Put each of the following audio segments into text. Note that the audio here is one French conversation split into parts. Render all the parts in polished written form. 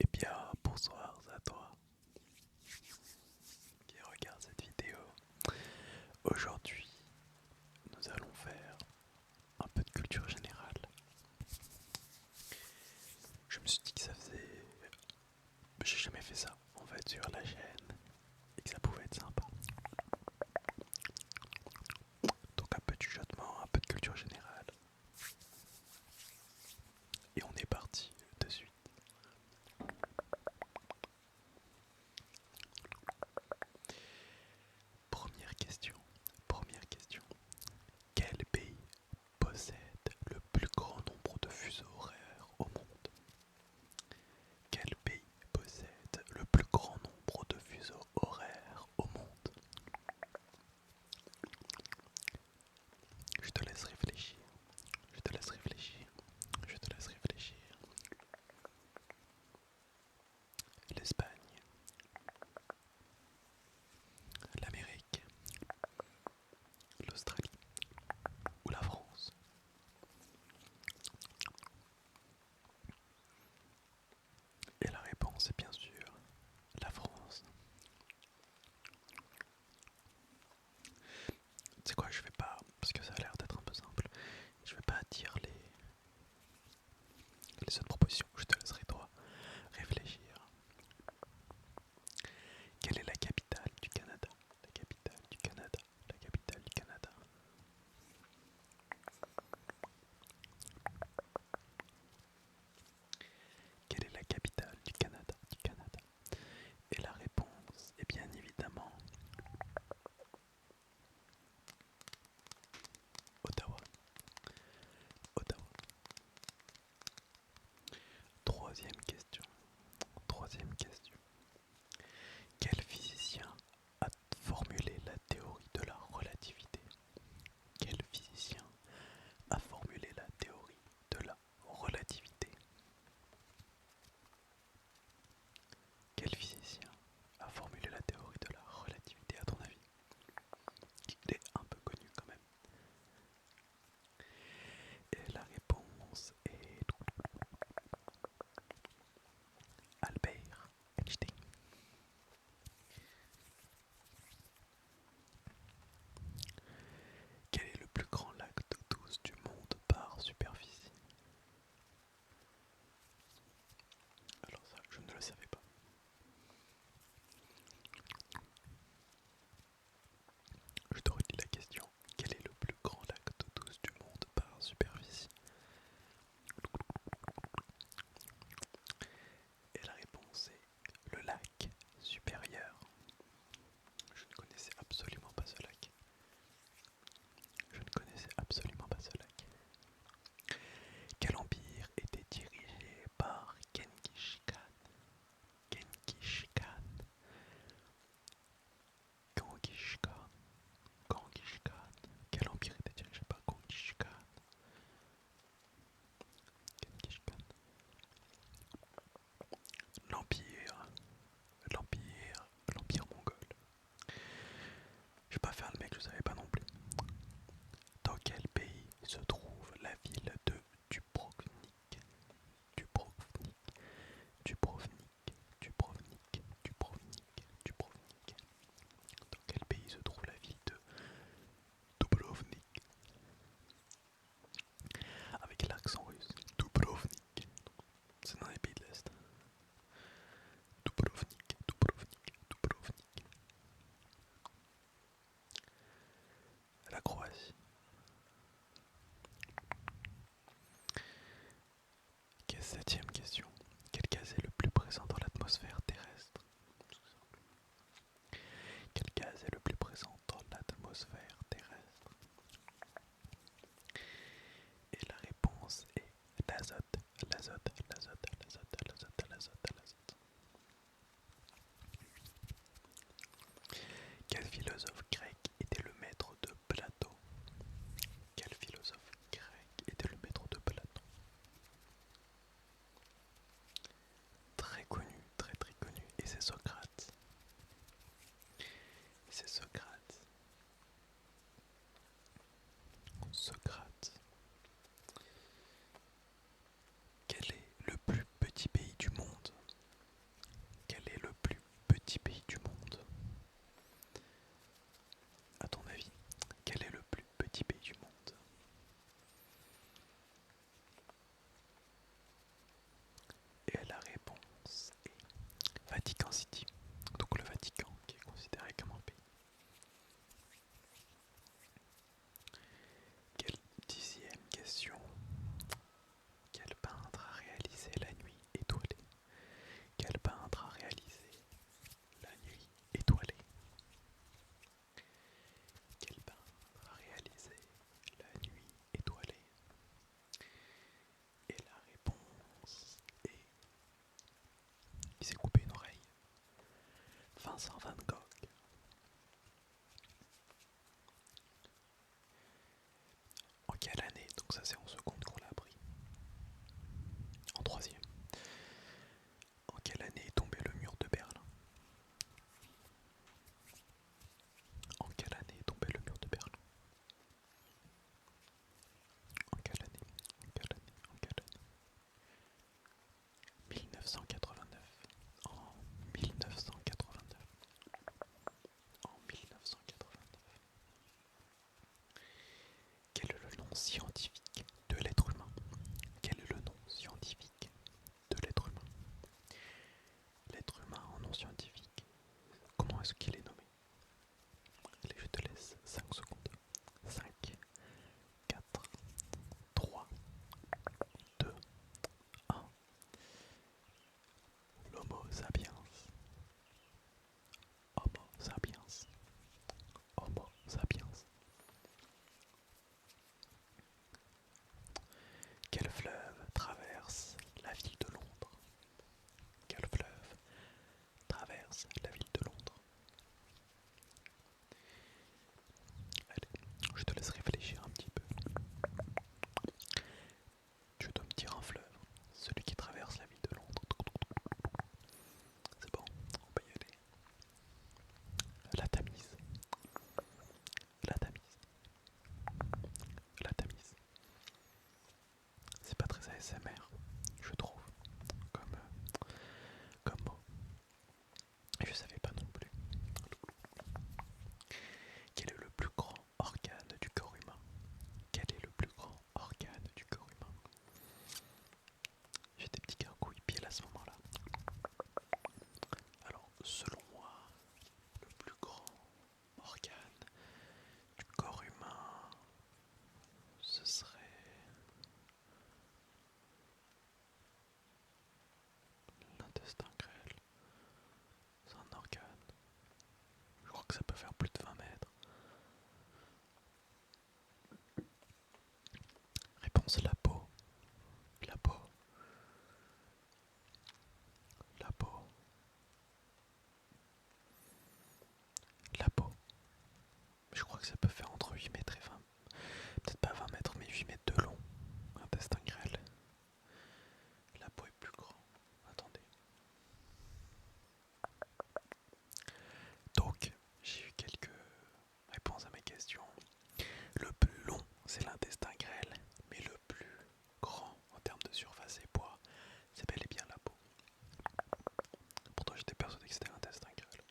Eh bien, bonsoir à toi qui regarde cette vidéo. Aujourd'hui, nous allons faire un peu de culture générale. Je me suis dit que ça faisait... J'ai jamais fait ça, en fait, sur la chaîne, et que ça pouvait être sympa. Donc un peu de chuchotement, un peu de culture générale. Et on est parti de suite. Première question. Première question. Quel pays possède le plus grand nombre de fuseaux horaires au monde? Quel pays possède le plus grand nombre de fuseaux horaires au monde? Je te laisse réfléchir. Je te laisse réfléchir. Je te laisse réfléchir. L'Espagne, l'Amérique, l'Australie ou la France? Et la réponse est bien sûr la France. C'est quoi, je vais pas, parce que ça a l'air d'être un peu simple, je vais pas dire les autres propositions, je te laisserai toi réfléchir. Quelle est la capitale du Canada? La capitale du Canada, la capitale du Canada. Quelle est la capitale du Canada, du Canada? Et la réponse est bien évidemment Ottawa. Ottawa. Troisième question. Troisième question. Quel physicien a formulé la théorie de la relativité? Quel physicien a formulé la théorie de la relativité? Quel physicien a formulé la théorie de la relativité à ton avis? Il est un peu connu quand même. Et la réponse est Albert Einstein. Quel est le plus grand lac d'eau douce du monde par superficie? Alors ça, je ne le savais pas. Je te redis la question. Quel est le plus grand lac d'eau douce du monde par superficie? Et la réponse est le lac supérieur. Je ne connaissais absolument pas ce lac. Je ne connaissais absolument pas ce lac. Quel empire était dirigé par Genghis Khan? Genghis Khan. Genghis Khan. Genghis Khan. Quel empire était dirigé par Genghis Khan? Genghis Khan. L'empire. L'empire mongol. Je vais pas faire le mec, je savais pas non plus. Dans quel pays se trouve la ville de Dubrovnik? Dubrovnik, Dubrovnik, Dubrovnik, Dubrovnik, Dubrovnik. Dans quel pays se trouve la ville de Dubrovnik? Avec l'accent russe. Dubrovnik. C'est dans les pays de l'Est. Dubrovnik, Dubrovnik, Dubrovnik. La Croatie. Septième question. Quel gaz est le plus présent dans l'atmosphère terrestre? Quel gaz est le plus présent dans l'atmosphère terrestre? Et la réponse est l'azote, l'azote, l'azote, l'azote, l'azote, l'azote, l'azote. Quel philosophe grec était le maître de Platon? Quel philosophe grec était le maître de Platon? Très connu, très très connu, et c'est Socrate. C'est Socrate. Socrate. Quel est le plus petit pays du monde? qui s'est coupé une oreille. Vincent Van Gogh. En quelle année, donc ça c'est en seconde qu'on l'a appris. En troisième. En quelle année est tombé le mur de Berlin? En quelle année est tombé le mur de Berlin? En quelle année? En quelle année? En quelle année? 1989. En 1989. En 1989. Quel est le nom scientifique de l'être humain? Quel est le nom scientifique de l'être humain? L'être humain en nom scientifique, comment est-ce qu'il est nommé? Allez, je te laisse 5 secondes. 5, 4, 3, 2, 1. L'Homo sapiens. Homo sapiens. Homo sapiens. Quel fleuve traverse la ville de Londres? Quel fleuve traverse la ville de Londres? Allez, je te laisse réfléchir un petit peu. Tu dois me dire un fleuve, celui qui traverse la ville de Londres. C'est bon, on peut y aller. La Tamise. La Tamise. La Tamise. C'est pas très ASMR, je trouve, comme mot. Et je savais pas non plus. Quel est le plus grand organe du corps humain? Quel est le plus grand organe du corps humain? J'ai des petits gargouilles pieds à ce moment-là. Alors, selon moi, le plus grand organe du corps humain, ce serait l'intestin grêle. C'est un organe. Je crois que ça peut faire plus de 20 mètres. Réponse la peau. La peau. La peau. La peau. Je crois que ça peut faire entre 8 mètres et 20. Peut-être pas 20 mètres, mais 8 mètres de long. Intestin grêle. La peau est plus grande. Attendez. Donc, j'ai eu quelques réponses à mes questions. Le plus long, c'est l'intestin grêle, mais le plus grand en termes de surface et poids, c'est bel et bien la peau. Pourtant, j'étais persuadé que c'était l'intestin grêle.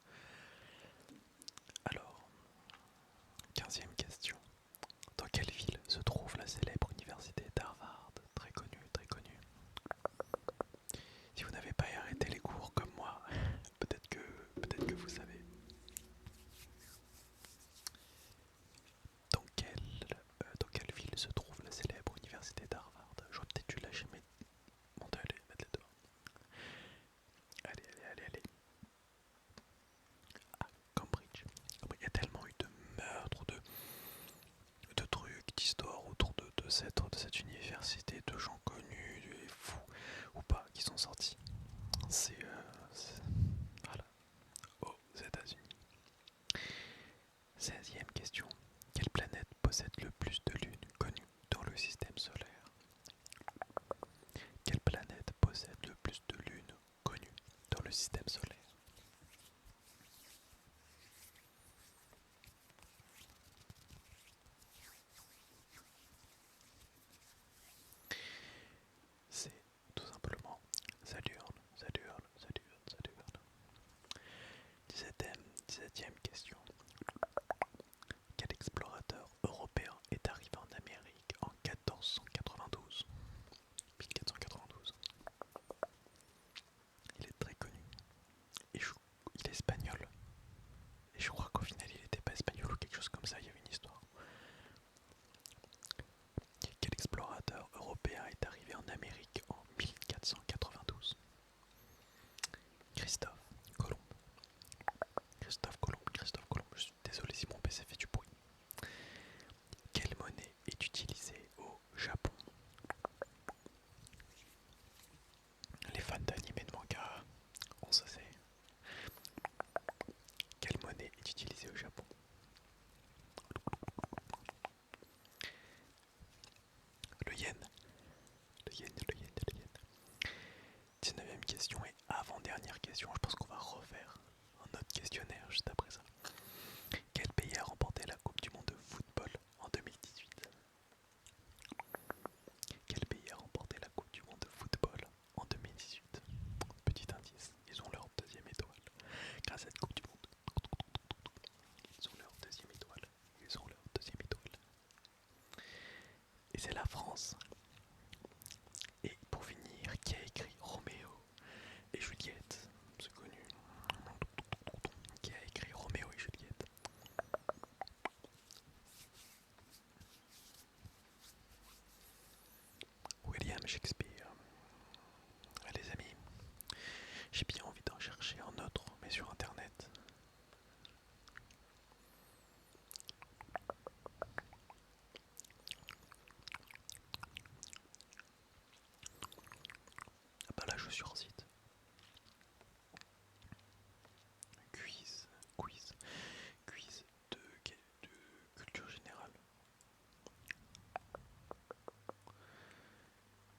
Alors, 15e question. Dans quelle ville se trouve la célèbre université d'Harvard? Très connue, très connue. Si vous n'avez pas arrêté les cours comme moi, peut-être que vous savez. Dans quelle ville se trouve la célèbre université d'Harvard? J'aurais peut-être dû lâcher mes... Bon, allez, mettre les deux. Allez. Ah, Cambridge. Il y a tellement eu de meurtres, de trucs, d'histoires autour de cette université, de gens connus, et fous ou pas, qui sont sortis. Voilà, aux États-Unis. 16e question. Quelle planète possède le plus de lunes connues dans le système solaire? Quelle planète possède le plus de lunes connues dans le système solaire? C'est tout simplement Saturne. 17e question. Quel explorateur européen est arrivé en Amérique en 1492? 1492. Il est très connu. Il est espagnol. Et je crois qu'au final il n'était pas espagnol ou quelque chose comme ça, il y avait une histoire. Quel explorateur européen est arrivé en Amérique en 1492? Christophe Colomb. Christophe Colomb. Je suis désolé si mon PC fait du bruit. Quelle monnaie est utilisée au Japon? Les fans d'anime et de manga question, je pense qu'on va refaire un autre questionnaire juste après ça. Quel pays a remporté la Coupe du Monde de football en 2018? Quel pays a remporté la Coupe du Monde de football en 2018? Petit indice, ils ont leur deuxième étoile. Grâce à cette Coupe du Monde, ils ont leur deuxième étoile. Ils ont leur deuxième étoile. Et c'est la France. Et pour finir, qui a écrit Roméo et Juliette? C'est connu. Qui a écrit Roméo et Juliette? William Shakespeare. Les amis, j'ai bien envie d'en chercher un autre, mais sur internet. Ah bah là je suis en site. Quiz de culture générale.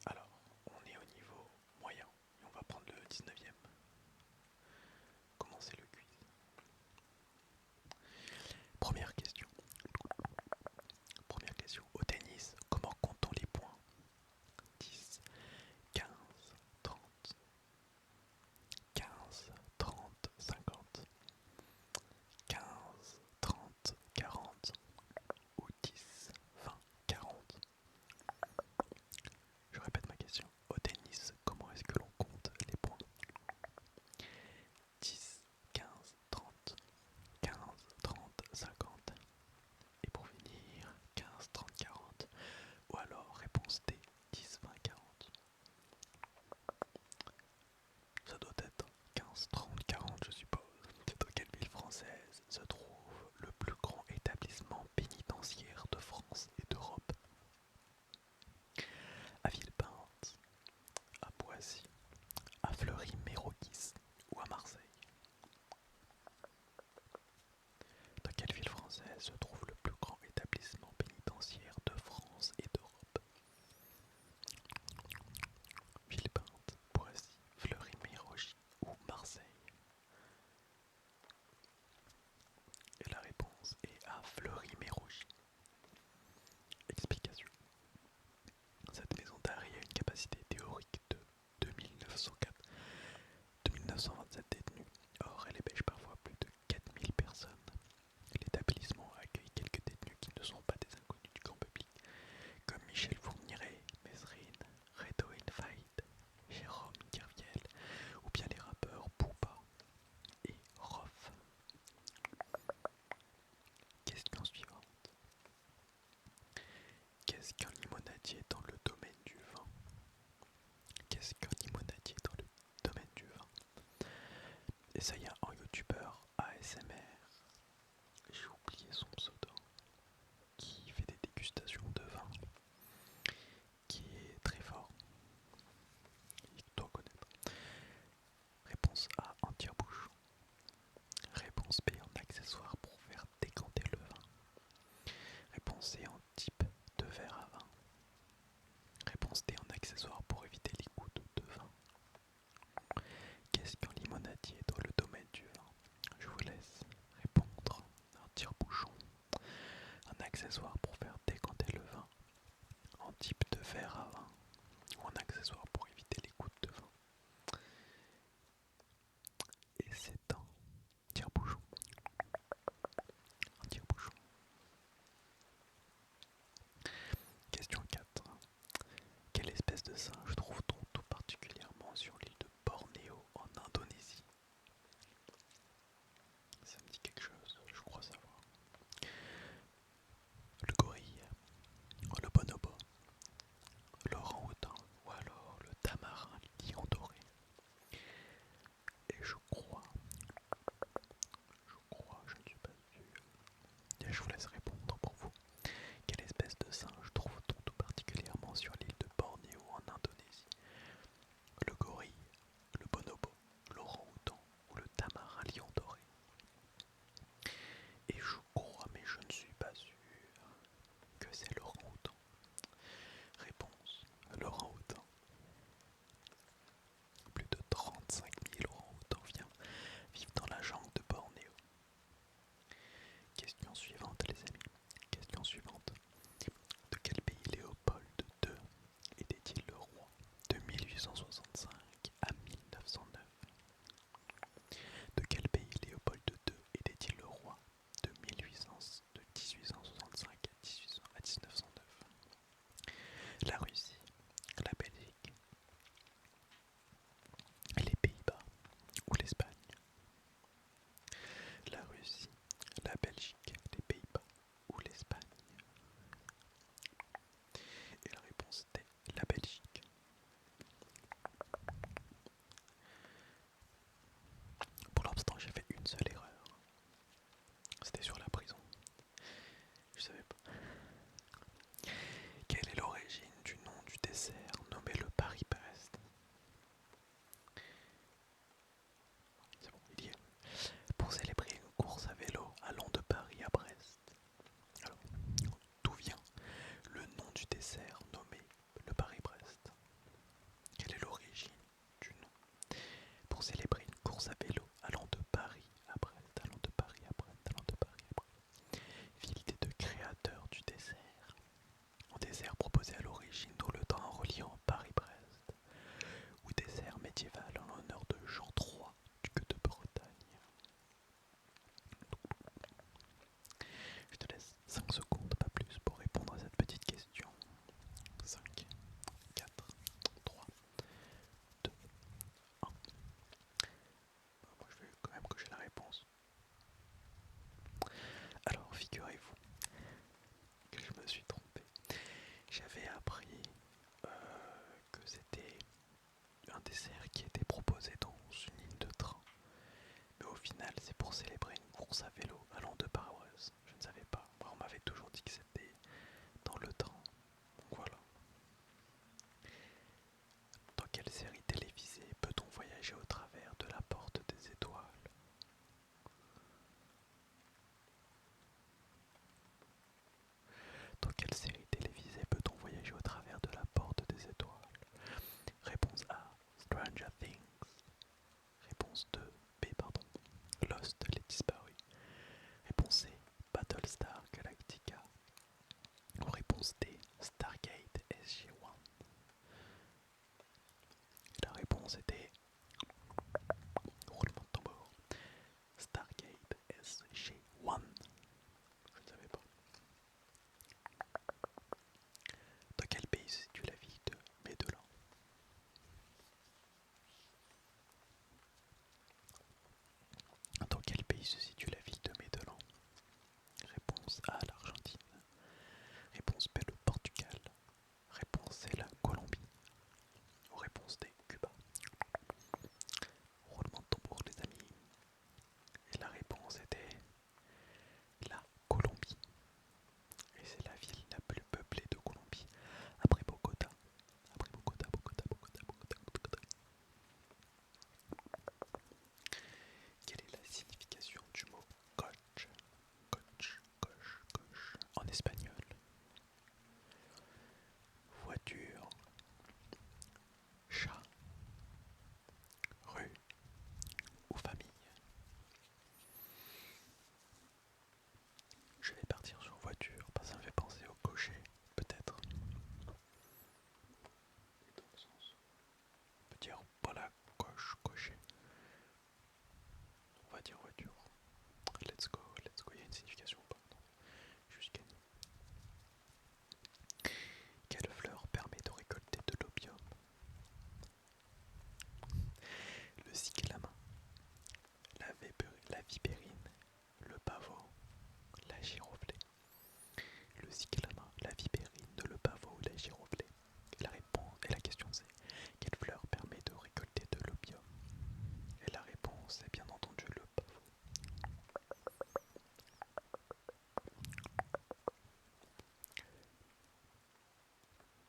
Alors, on est au niveau moyen et on va prendre le 19e. Comment c'est le quiz? Première question. Première question. Au tennis, comment comptons les points? 10, 15, 30, 15, 30, 50, 15, 30, 40 ou 10, 20, 40. Je répète ma question. Au tennis, comment est-ce que l'on compte les points? 10, 15, 30, 15, 30, 50. Et pour finir, 15, 30, 40. Ou alors réponse D, 10, 20, 40. Ça doit être 15, 30, 40 je suppose. Dans quelle ville française se trouve le plus grand établissement pénitentiaire de France et d'Europe? À Villepinte, à Poissy, à Fleury-Mérogis ou à Marseille? Dans quelle ville française se trouve le plus grand établissement pénitentiaire de France et d'Europe? Villepinte, Poissy, Fleury-Mérogis ou Marseille? Et la réponse est à Fleury-Mérogis. Explication. Cette maison d'arrêt a une capacité théorique de 2927 détenus. Or, elle héberge parfois plus de 4000 personnes. L'établissement accueille quelques détenus qui ne sont pas des inconnus du grand public, comme Michel Fourniret, Mesrine, Redouane Faïd, Jérôme Kerviel, ou bien les rappeurs Booba et Rof. Question suivante. Qu'est-ce qu'un limonadier dans le domaine du vin? Qu'est-ce qu'un limonadier dans le domaine du vin? Et ça y a un youtubeur ASMR, j'ai oublié son pseudo, qui fait des dégustations de vin, qui est très fort. Il doit connaître. Réponse A, un tire-bouchon. Réponse B, un accessoire pour faire décanter le vin. Réponse C, un type de verre à vin. Réponse D, un accessoire pour éviter les gouttes de vin. Qu'est-ce qu'un limonadier dans le domaine du vin? Je vous laisse répondre. Un tire-bouchon, un accessoire pour faire décanter le vin, un type de verre à vin ou un accessoire pour éviter les gouttes de vin. Et c'est un tire-bouchon. Un tire-bouchon. Question 4. Quelle espèce de singe trouve-t-on tout particulièrement sur l'île de Bornéo en Indonésie? Ça me dit quelque chose, je crois savoir. Le pour célébrer une course à vélo allant de Paris à Brest, allant de Paris à Brest, allant de Paris à Brest. Ville des deux créateurs du dessert. Un dessert proposé à l'origine dans le train reliant Paris-Brest, ou dessert médiéval en l'honneur de Jean III, duc de Bretagne. Je te laisse 5 secondes, pas plus, pour répondre à cette petite question. 5, 4, 3, 2, 1. Moi je veux quand même que j'ai la réponse. Alors figurez-vous que je me suis trompé. J'avais appris que c'était un dessert qui était proposé dans une ligne de train. Mais au final, c'est pour célébrer une course à vélo allant de Paris à Brest. Je ne savais pas. Moi, on m'avait toujours dit que c'était dans le train. Donc voilà. Dans quelle série télévisée peut-on voyager au travers de la porte des étoiles? Dans quelle série télévisée peut-on voyager au travers de la porte des étoiles? Réponse A, Stranger Things. Réponse 2, B, pardon, Lost, les disparus. Réponse C, Battlestar Galactica. Ou réponse D, Stargate SG-1. La réponse était, roulement de tambour, Stargate SG-1. Je ne savais pas. Dans quel pays se situe la ville de Medellin? Dans quel pays se situe la ville de Medellin? Réponse A, l'Argentine. Réponse B, le Portugal. Réponse C, la Colombie. Ou réponse D, Cuba. Roulement de tambour, les amis. Et la réponse était la Colombie. Et c'est la ville la plus peuplée de Colombie, après Bogota. Après Bogota, Bogota, Bogota, Bogota, Bogota. Quelle est la signification du mot coche? Coche, coche, coche. En espagnol. Voiture, chat, rue ou famille. Je vais partir sur voiture parce que ça me fait penser au cocher, peut-être. Dans le sens, on peut dire voilà, coche, cocher. On va dire voiture. Let's go, let's go. Il y a une signification ou pas? Non, juste gagner. Quelle fleur permet de récolter de l'opium? Le cyclamen, la vipérine, le pavot, la giroflée. Le cyclamen, la vipérine, le pavot ou la giroflée. La réponse et la question c'est quelle fleur permet de récolter de l'opium? Et la réponse est bien entendu le pavot.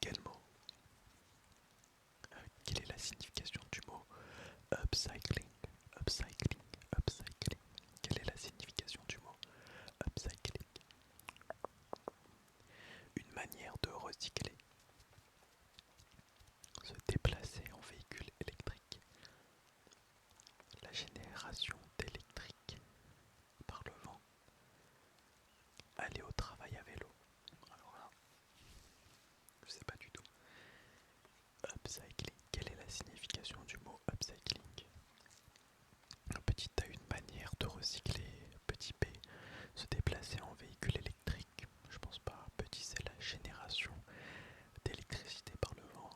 Quel mot? Quelle est la signification du mot upcycling? Upcycling, upcycling. Quelle est la signification du mot upcycling? Une manière de recycler. Se déplacer en véhicule électrique. La génération d'électrique par le vent. Aller au travail à vélo. Alors là, je sais pas du tout. Upcycling. Quelle est la signification du mot upcycling? Petit A, une manière de recycler. Petit B, se déplacer en véhicule électrique. Je pense pas. Petit C, la génération d'électricité par le vent.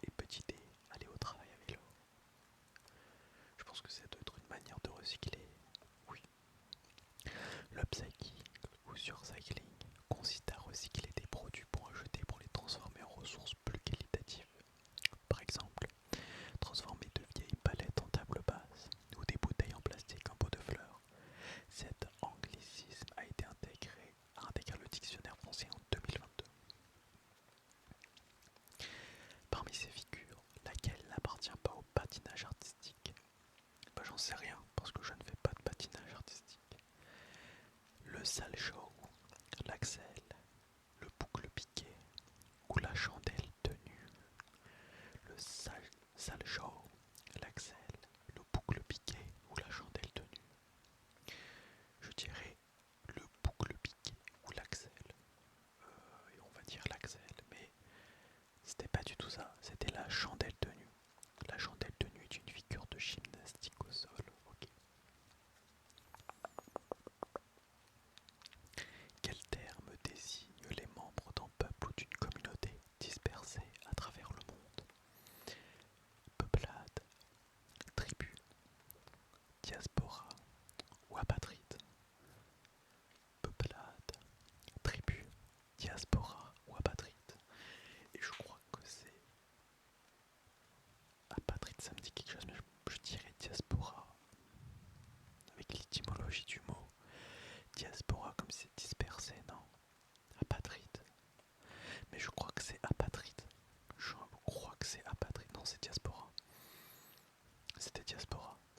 Et petit D, aller au travail à vélo. Je pense que ça doit être une manière de recycler. Oui. L'upcycling ou surcycling consiste à recycler des produits pour en jeter pour les transformer en ressources plus qualitatives. Par exemple, transformer de vieilles palettes en table basse ou des bouteilles en plastique en pot de fleurs. Cet anglicisme a été intégré le dictionnaire français en 2022. Parmi ces figures, laquelle n'appartient pas au patinage artistique? J'en sais rien parce que je ne fais pas de patinage artistique. Le salchow, l'axel, le boucle piqué ou la chandelle tenue. Le salchow, l'axel, le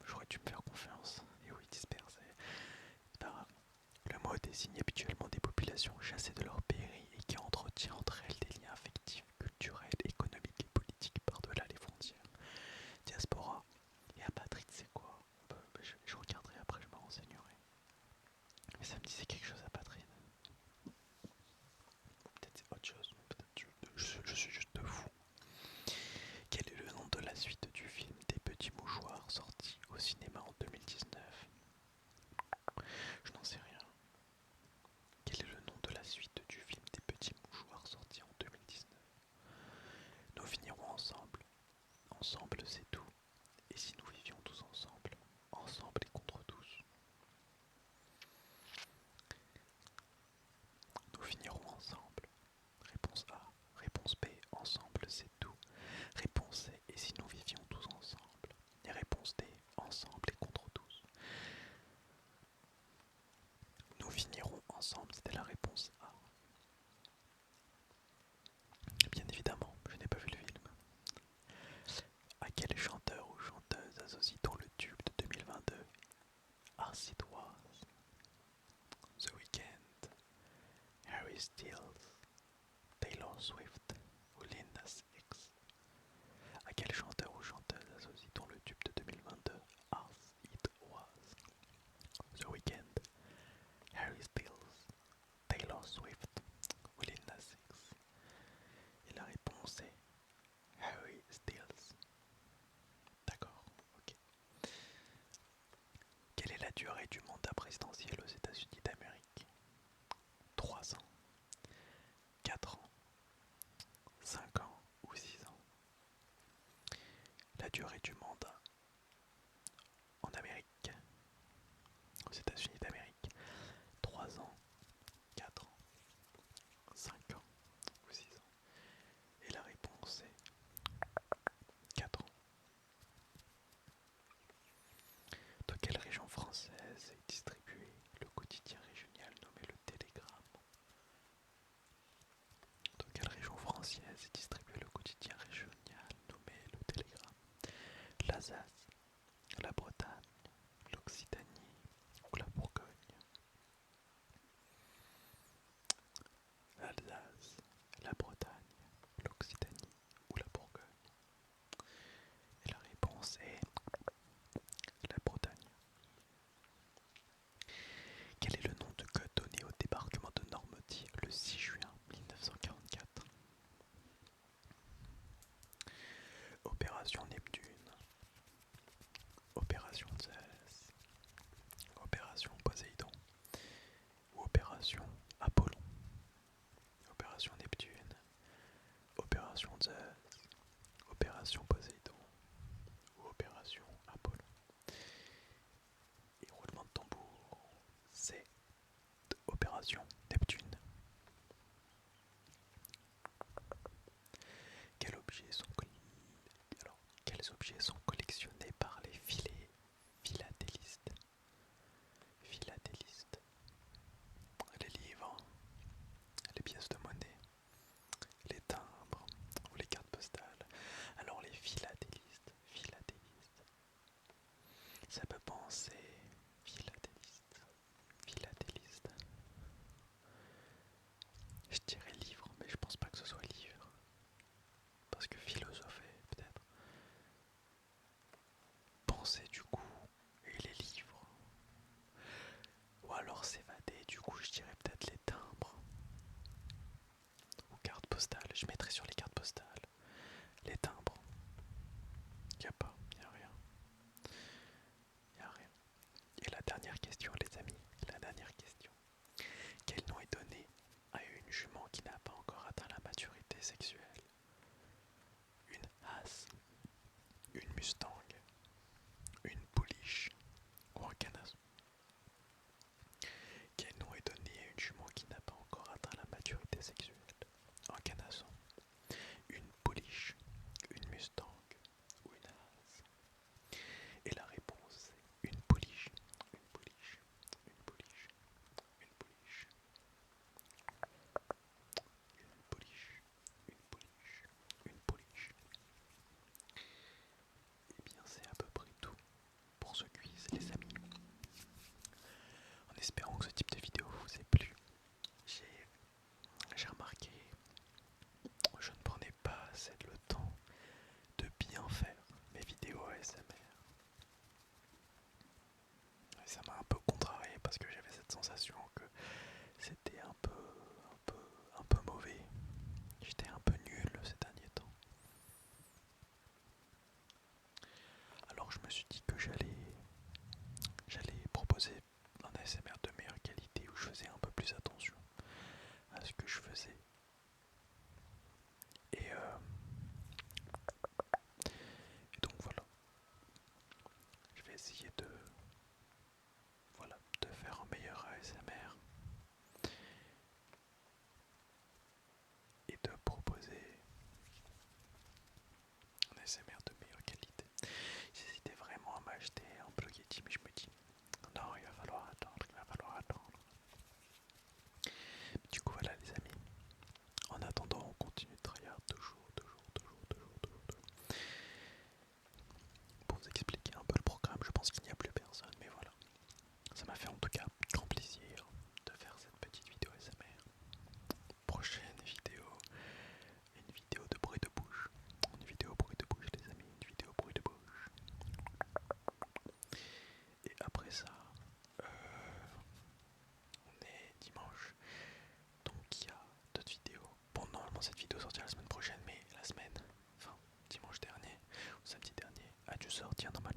j'aurais dû me faire confiance. Et oui, dispersé. C'est pas grave. Le mot désigne habituellement des populations chassées de leur pays et qui entretiennent entre elles des liens affectifs, culturels, économiques et politiques par-delà les frontières. Diaspora et apatride, c'est quoi? Je regarderai après, je me renseignerai. Mais ça me disait quelque chose, apatride. Peut-être c'est autre chose, mais peut-être je suis juste fou. Quel est le nom de la suite du film Des Petits Mouchoirs sorti au cinéma en 2019? Je n'en sais rien. Quel est le nom de la suite du film Des Petits Mouchoirs sorti en 2019? Nous finirons ensemble. Ensemble, c'est tout. Et si nous vivions tous ensemble? Ensemble et contre tous. Nous finirons ensemble. Réponse A. Réponse B. Ensemble, c'est tout. Réponse C. Et si nous vivions tous ensemble? Et réponse D. Ensemble et contre tous. Nous finirons ensemble, c'était la réponse A. Bien évidemment, je n'ai pas vu le film. À quel chanteur ou chanteuse associe-t-on le tube de 2022? As It Was, The Weeknd, Harry Styles, Taylor Swift ou Lil Nas X? À quel chanteur ou chanteuse associe-t-on le tube de 2022? As It Was, The Weeknd, Harry Styles, Taylor Swift ou Lil Nas X? Et la réponse est Harry Styles. D'accord, ok. Quelle est la durée du mandat présidentiel aux États-Unis d'Amérique? 3 ans, 4 ans, 5 ans ou 6 ans? La durée du mandat en Amérique, aux États-Unis d'Amérique. 3 ans, 4 ans, 5 ans ou 6 ans? Et la réponse est 4 ans. Dans quelle région française est distribué le quotidien régional nommé le Télégramme? Dans quelle région française est distribué le quotidien régional nommé le Télégramme? L'Alsace, la Bretagne, l'Occitanie ou la Bourgogne? L'Alsace, la Bretagne, l'Occitanie ou la Bourgogne? Et la réponse est la Bretagne. Quel est le nom de code donné au débarquement de Normandie le 6 juin 1944? Opération Neptune, Opération Zeus, Opération Poséidon ou Opération Apollon? Opération Neptune, Opération Zeus, Opération Poséidon ou Opération Apollon? Et roulement de tambour, c'est Opération Neptune. Quels objets sont, alors, quels objets sont collectionnés par les philatélistes? Philatélistes. Les livres, les pièces de monnaie, les timbres ou les cartes postales? Alors les philatélistes, ça peut penser philatéliste. Je dirais livre, mais je pense pas que ce soit livre. Parce que philosopher, peut-être. Penser du coup, et les livres. Ou alors s'évader, du coup je dirais peut-être les timbres. Ou cartes postales, je mettrais sur les cartes postales. Les timbres. Y'a pas, y'a rien. Y'a rien. sortir normalement.